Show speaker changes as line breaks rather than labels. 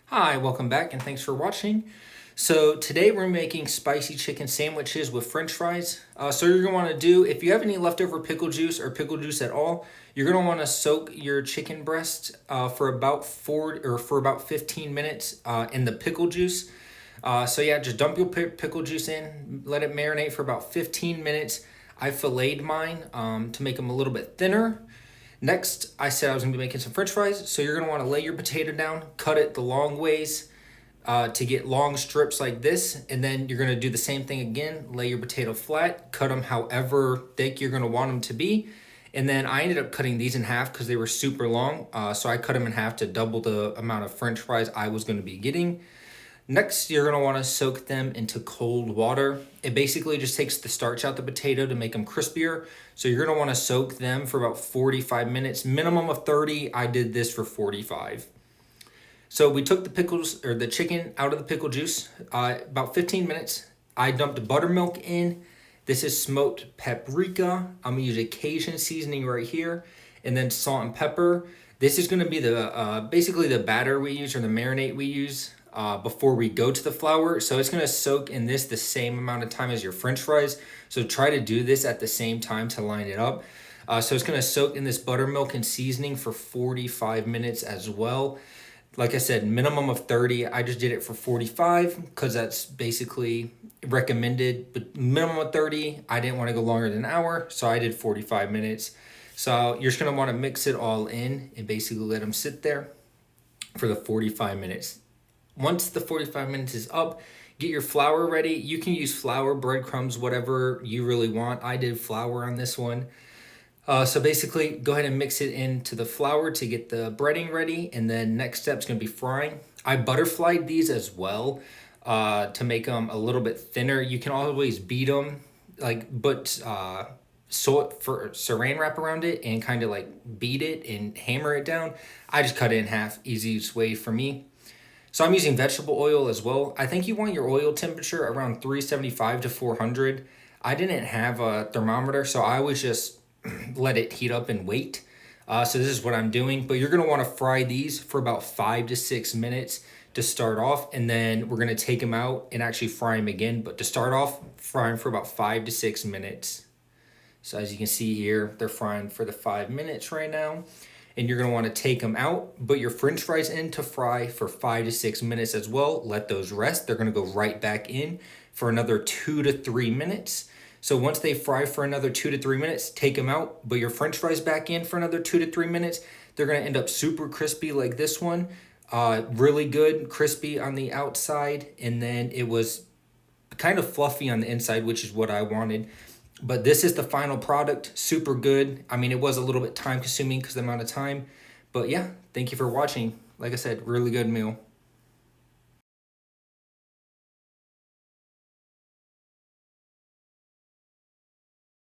Hi, welcome back and thanks for watching. So today we're making spicy chicken sandwiches with french fries. So you're going to want to do, if you have any leftover pickle juice or pickle juice at all, you're going to want to soak your chicken breast for about 15 minutes in the pickle juice. So yeah, just dump your pickle juice in, let it marinate for about 15 minutes. I filleted mine to make them a little bit thinner. Next, I said I was going to be making some french fries. So you're going to want to lay your potato down, cut it the long ways to get long strips like this. And then you're going to do the same thing again. Lay your potato flat, cut them however thick you're going to want them to be. And then I ended up cutting these in half because they were super long. So I cut them in half to double the amount of french fries I was going to be getting. Next, you're going to want to soak them into cold water. It basically just takes the starch out the potato to make them crispier. So you're going to want to soak them for about 45 minutes, minimum of 30. I did this for 45. So we took the pickles or the chicken out of the pickle juice, about 15 minutes. I dumped buttermilk in. This is smoked paprika. I'm going to use a Cajun seasoning right here, and then salt and pepper. This is going to be the basically the batter we use or the marinade we use before we go to the flour. So it's going to soak in this the same amount of time as your french fries. So try to do this at the same time to line it up. So it's going to soak in this buttermilk and seasoning for 45 minutes as well. Like I said, minimum of 30. I just did it for 45 because that's basically recommended. But minimum of 30. I didn't want to go longer than an hour, so I did 45 minutes. So you're just going to want to mix it all in and basically let them sit there for the 45 minutes. Once the 45 minutes is up, get your flour ready. You can use flour, breadcrumbs, whatever you really want. I did flour on this one. So basically, go ahead and mix it into the flour to get the breading ready. And then next step is going to be frying. I butterflied these as well to make them a little bit thinner. You can always beat them, but for saran wrap around it and kind of like beat it and hammer it down. I just cut it in half, easiest way for me. So I'm using vegetable oil as well. I think you want your oil temperature around 375 to 400. I didn't have a thermometer, so I was just let it heat up and wait. So this is what I'm doing. But you're going to want to fry these for about 5 to 6 minutes to start off. And then we're going to take them out and actually fry them again. But to start off, fry them for about 5 to 6 minutes. So as you can see here, they're frying for the 5 minutes right now. And you're going to want to take them out, put your french fries in to fry for 5 to 6 minutes as well. Let those rest. They're going to go right back in for another 2 to 3 minutes. So once they fry for another 2 to 3 minutes, take them out, put your french fries back in for another 2 to 3 minutes. They're going to end up super crispy like this one. Really good, crispy on the outside. And then it was kind of fluffy on the inside, which is what I wanted. But this is the final product. Super good. I mean, it was a little bit time consuming because of the amount of time. But yeah, thank you for watching. Like I said, really good meal.